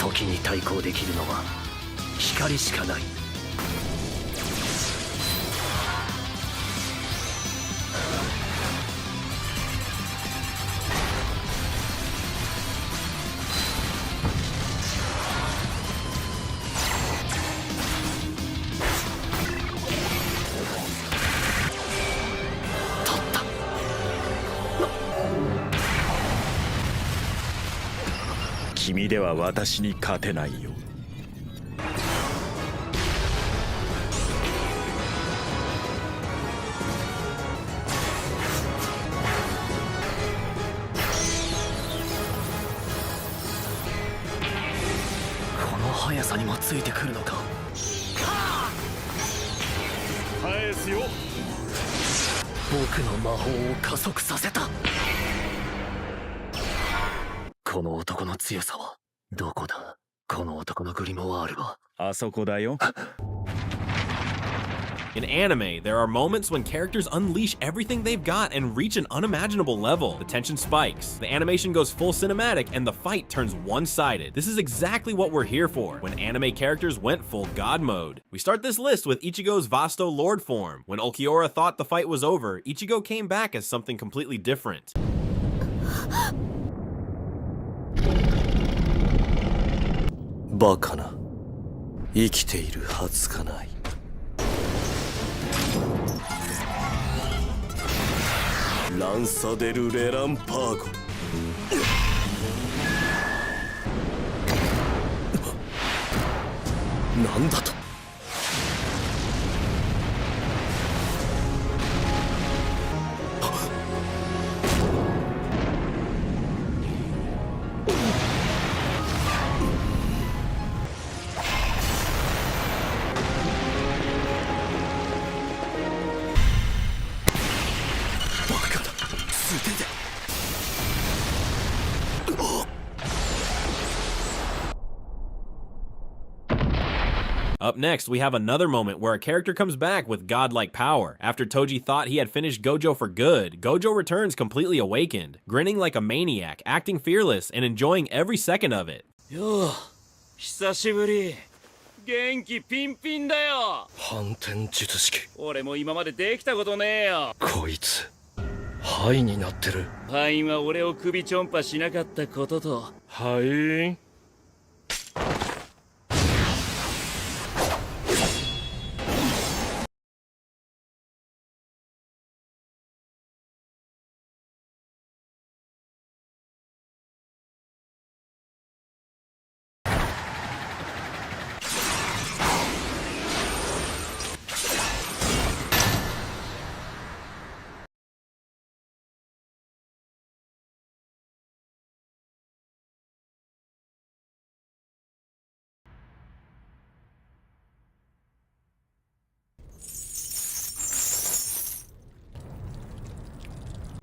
時に対抗できるのは光しかない。君では私に勝てないよ。この速さにもついてくるのか。返すよ。僕の魔法を加速させた。この男の強さはどこだ。この男のグリモワールはあそこだよ。In anime, there are moments when characters unleash everything they've got and reach an unimaginable level. The tension spikes, the animation goes full cinematic, and the fight turns one-sided. This is exactly what we're here for, when anime characters went full god mode. We start this list with Ichigo's Vasto Lord form. When Ulquiorra thought the fight was over, Ichigo came back as something completely different. バカな。生きているはずがない。ランサデル・レランパーゴ。なんだと。Up next, we have another moment where a character comes back with godlike power. After Toji thought he had finished Gojo for good, Gojo returns completely awakened, grinning like a maniac, acting fearless, and enjoying every second of it. よう、久しぶり。元気ピンピンだよ。反転術式。俺も今までできたことねえよ。こいつハイになってる。ハインは俺を首ちょんぱしなかったことと。はい。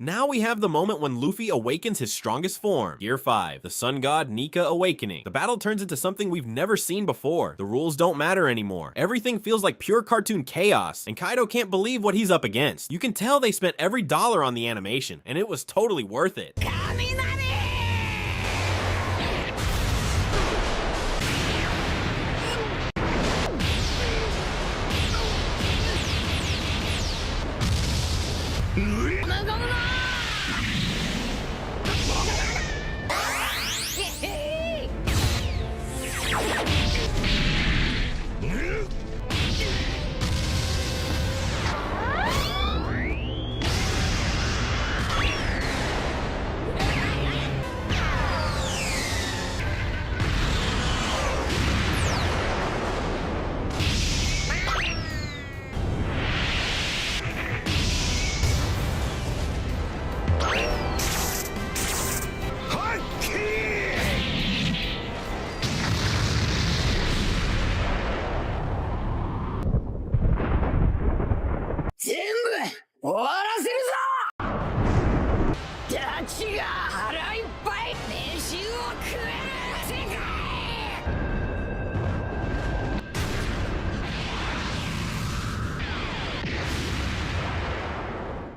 Now we have the moment when Luffy awakens his strongest form. Gear 5, the Sun God Nika Awakening. The battle turns into something we've never seen before. The rules don't matter anymore. Everything feels like pure cartoon chaos, and Kaido can't believe what he's up against. You can tell they spent every dollar on the animation, and it was totally worth it.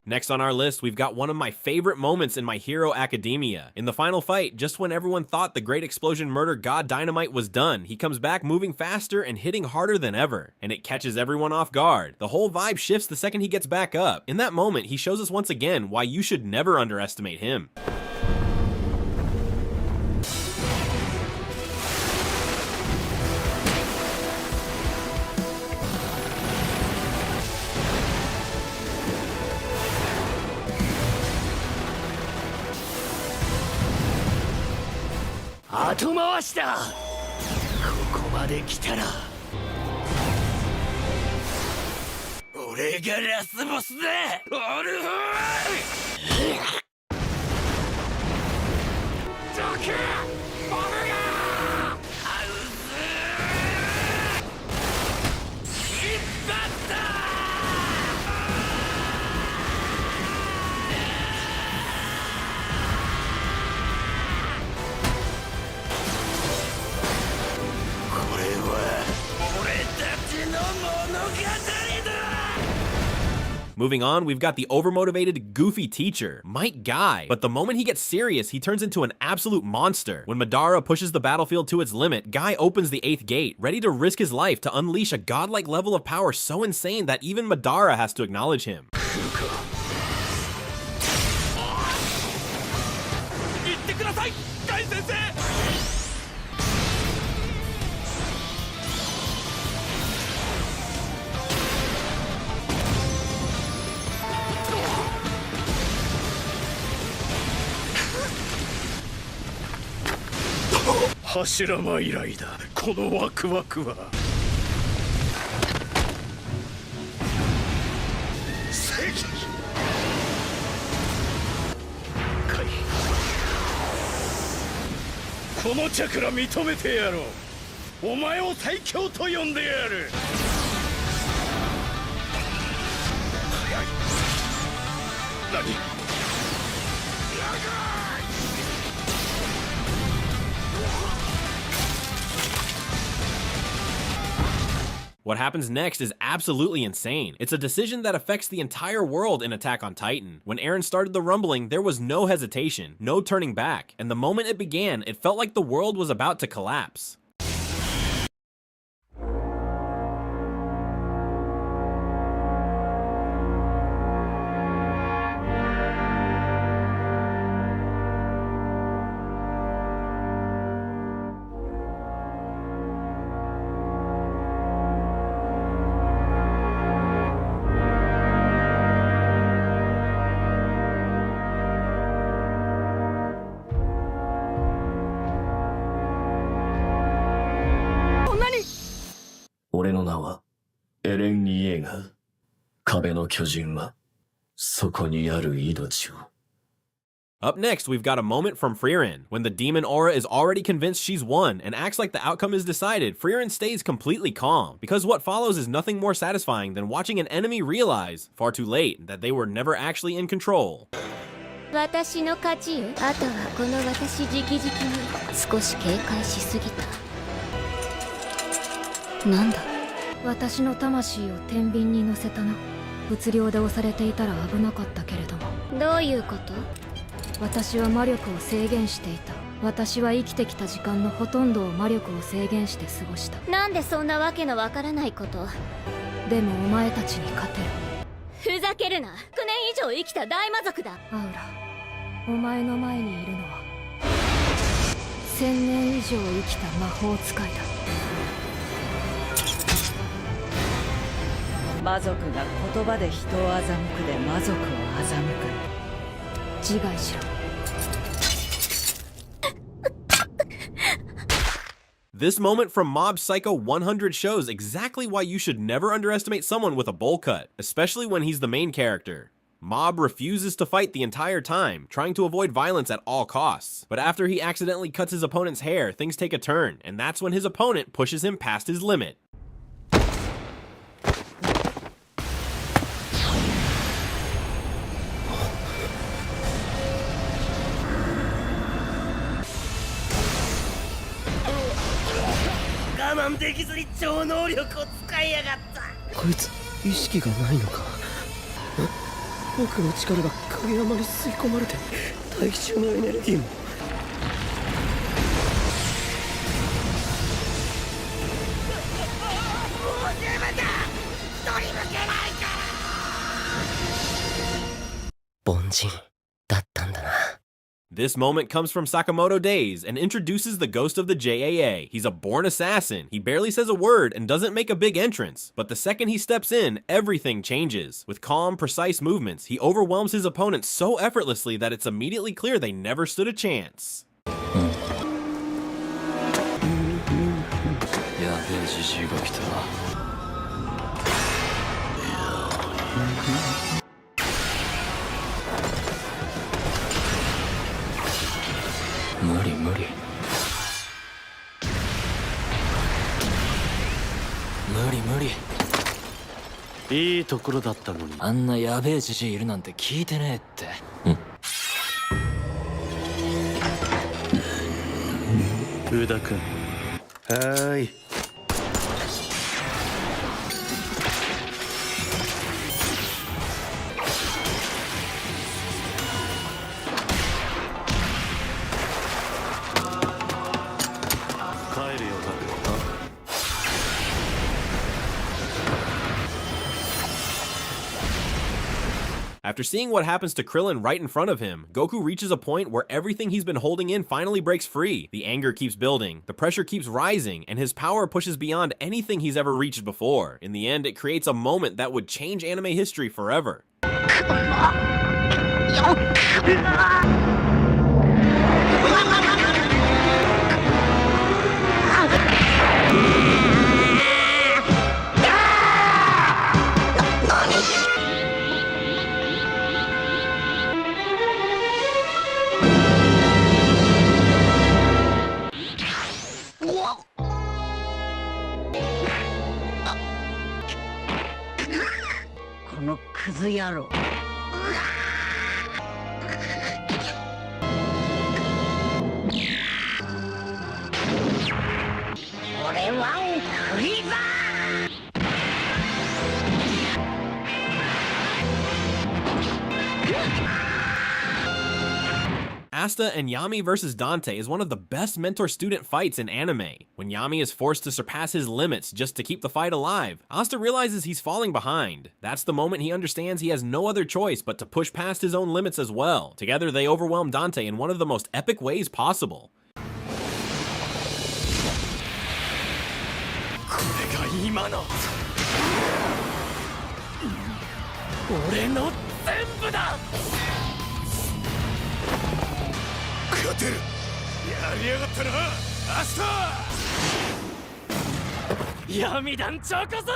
Next on our list, we've got one of my favorite moments in My Hero Academia. In the final fight, just when everyone thought the Great Explosion Murder God Dynamite was done, he comes back moving faster and hitting harder than ever, and it catches everyone off guard. The whole vibe shifts the second he gets back up. In that moment, he shows us once again why you should never underestimate him.後回しだ。ここまで来たら俺がラスボスだ。オルフォーどけボムがハウス引っ張った。Moving on, we've got the overmotivated, goofy teacher, Might Guy. But the moment he gets serious, he turns into an absolute monster. When Madara pushes the battlefield to its limit, Guy opens the 8th gate, ready to risk his life to unleash a godlike level of power so insane that even Madara has to acknowledge him. 言ってください、ガイ先生。柱間以来だ、このワクワクは。このチャクラ認めてやろう。お前を最強と呼んでやる。何What happens next is absolutely insane. It's a decision that affects the entire world in Attack on Titan. When Eren started the rumbling, there was no hesitation, no turning back, and the moment it began, it felt like the world was about to collapse. Up next, we've got a moment from Frieren. When the demon Aura is already convinced she's won and acts like the outcome is decided, Frieren stays completely calm, because what follows is nothing more satisfying than watching an enemy realize, far too late, that they were never actually in control. 私の勝ちよ。あとはこの私直々に少し警戒しすぎた。なんだ、私の魂を天秤に乗せたな。物量で押されていたら危なかったけれども。どういうこと？私は魔力を制限していた。私は生きてきた時間のほとんどを魔力を制限して過ごした。なんでそんなわけのわからないこと。でもお前たちに勝てる。ふざけるな。9年以上生きた大魔族だ。アウラ、お前の前にいるのは1000年以上生きた魔法使いだ。魔族が言葉で人を欺くで魔族を欺く。自害しろ。This moment from Mob Psycho 100 shows exactly why you should never underestimate someone with a bowl cut, especially when he's the main character. Mob refuses to fight the entire time, trying to avoid violence at all costs. But after he accidentally cuts his opponent's hair, things take a turn, and that's when his opponent pushes him past his limit. 僕の力が影山に吸い込まれて大気中のエネルギーも。凡人だったんだな。This moment comes from Sakamoto Days and introduces the ghost of the JAA. He's a born assassin. He barely says a word and doesn't make a big entrance. But the second he steps in, everything changes. With calm, precise movements, he overwhelms his opponents so effortlessly that it's immediately clear they never stood a chance. やべえじじいが来た。無理無理無理無理。いいところだったのにあんなやべえじじいいるなんて聞いてねえって。宇田君、はーい。After seeing what happens to Krillin right in front of him, Goku reaches a point where everything he's been holding in finally breaks free. The anger keeps building, the pressure keeps rising, and his power pushes beyond anything he's ever reached before. In the end, it creates a moment that would change anime history forever. このクズ野郎。俺はフリーザー。Asta and Yami vs Dante is one of the best mentor-student fights in anime. When Yami is forced to surpass his limits just to keep the fight alive, Asta realizes he's falling behind. That's the moment he understands he has no other choice but to push past his own limits as well. Together, they overwhelm Dante in one of the most epic ways possible. これが今の俺の全部だ。勝てる。やりやがったな、アスター。闇団長こそ。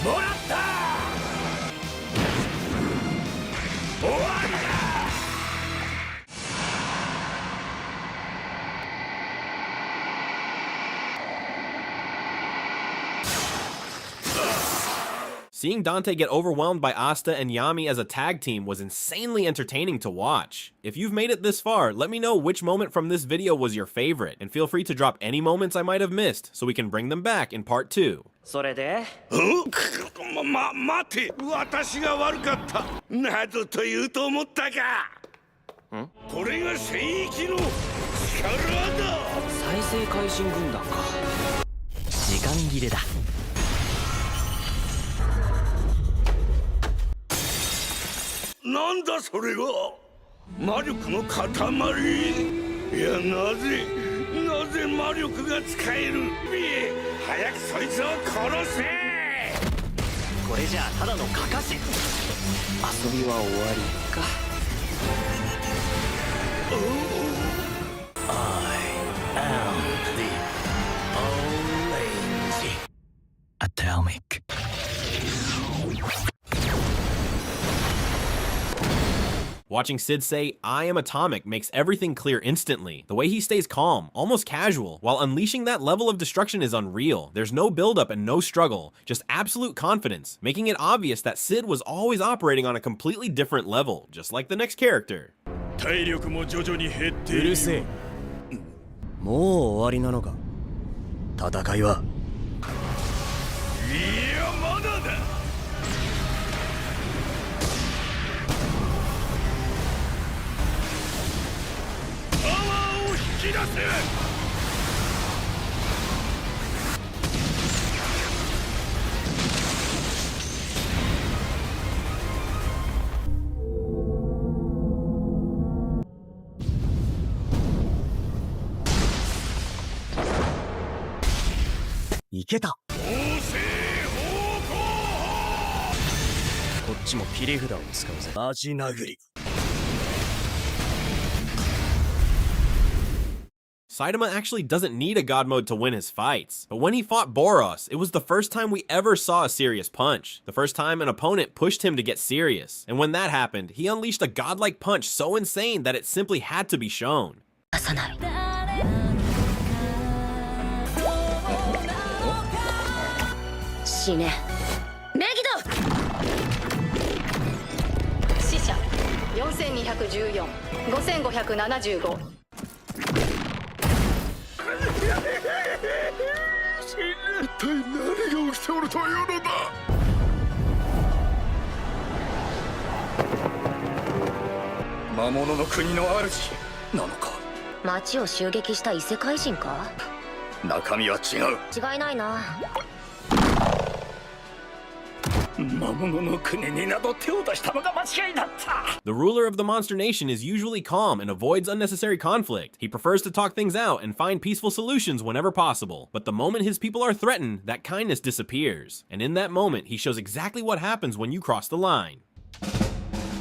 もらった。終わりだ。Seeing Dante get overwhelmed by Asta and Yami as a tag team was insanely entertaining to watch. If you've made it this far, let me know which moment from this video was your favorite, and feel free to drop any moments I might have missed so we can bring them back in part 2. それで待て、私が悪かったなどと言うと思ったか。これが聖域の力だ。再生回心軍団か。時間切れだ。なんだそれは。魔力の塊。いや、なぜ魔力が使える。早くそいつを殺せ。これじゃあただのカカシ。遊びは終わりか。I am the Orange Atomic. Watching Sid say, "I am atomic," makes everything clear instantly. The way he stays calm, almost casual, while unleashing that level of destruction is unreal. There's no buildup and no struggle, just absolute confidence, making it obvious that Sid was always operating on a completely different level, just like the next character. 体力も徐々に減っている。うるせえ。もう終わりなのか。戦いは。いやまだだ。パワーを引き出せ。いけた。法政方向こっちも切り札を使うぜ。マジ殴り。Saitama actually doesn't need a god mode to win his fights, but when he fought Boros, it was the first time we ever saw a serious punch, the first time an opponent pushed him to get serious, and when that happened, he unleashed a godlike punch so insane that it simply had to be shown. 死ね。メギド。死者4214、5575。一体何が起きておるというのだ。魔物の国の主なのか。町を襲撃した異世界人か。中身は違う。違いないな。魔物の国になど手を出したのが間違いだった。 The ruler of the monster nation is usually calm and avoids unnecessary conflict. He prefers to talk things out and find peaceful solutions whenever possible. But the moment his people are threatened, that kindness disappears. And in that moment, he shows exactly what happens when you cross the line.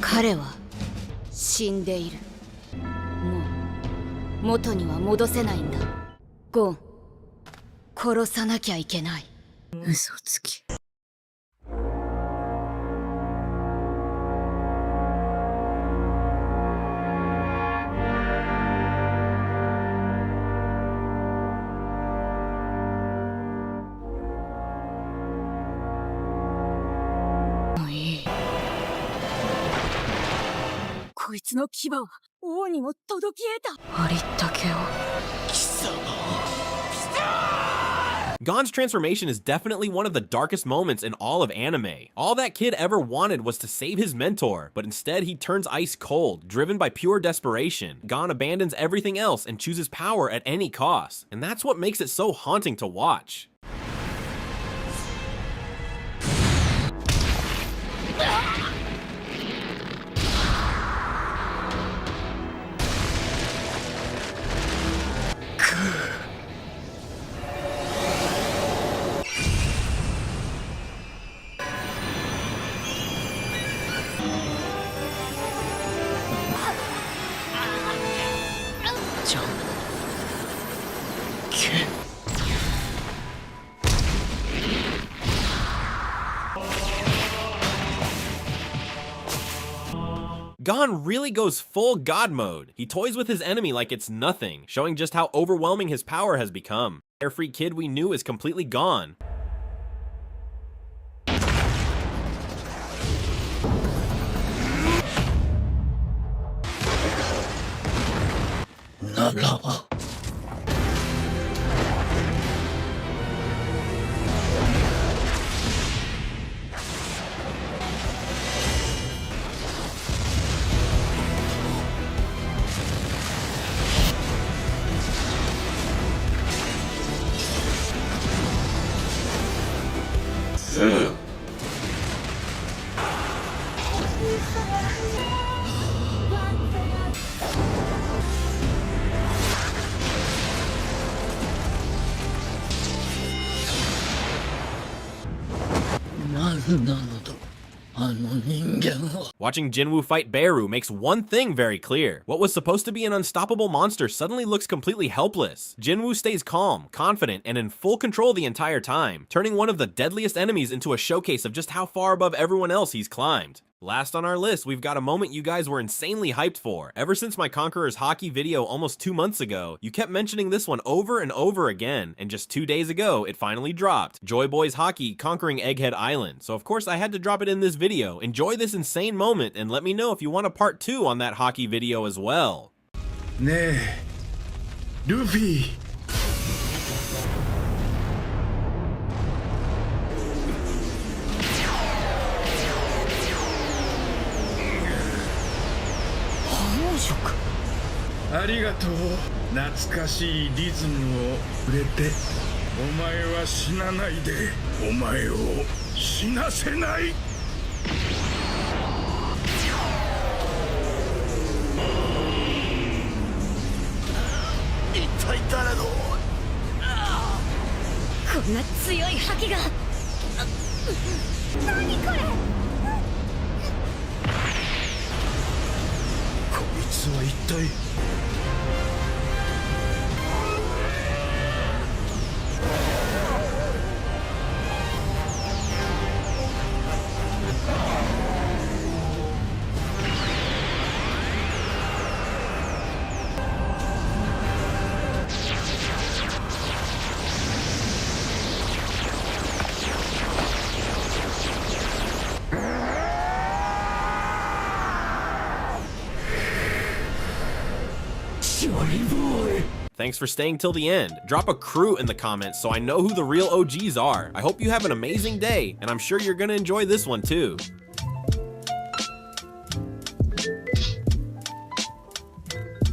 彼は死んでいる。もう元には戻せないんだ。ゴン、殺さなきゃいけない。嘘つき。こいつの牙は王にも届き得た。ありったけを。貴様。Gon's transformation is definitely one of the darkest moments in all of anime. All that kid ever wanted was to save his mentor, but instead he turns ice cold, driven by pure desperation. Gon abandons everything else and chooses power at any cost, and that's what makes it so haunting to watch. Gon really goes full god mode. He toys with his enemy like it's nothing, showing just how overwhelming his power has become. The carefree kid we knew is completely gone. Watching Jinwoo fight Beru makes one thing very clear. What was supposed to be an unstoppable monster suddenly looks completely helpless. Jinwoo stays calm, confident, and in full control the entire time, turning one of the deadliest enemies into a showcase of just how far above everyone else he's climbed. Last on our list, we've got a moment you guys were insanely hyped for. Ever since my Conqueror's Hockey video almost 2 months ago, you kept mentioning this one over and over again, and just 2 days ago, it finally dropped. Joy Boys Hockey conquering Egghead Island. So of course I had to drop it in this video. Enjoy this insane moment, and let me know if you want a part 2 on that hockey video as well. ねえルフィありがとう懐かしいリズムをくれてお前は死なないでお前を死なせない一体誰のこんな強い覇気が何これこいつは一体Thanks for staying till the end. Drop a crew in the comments so I know who the real OGs are. I hope you have an amazing day, and I'm sure you're gonna enjoy this one too.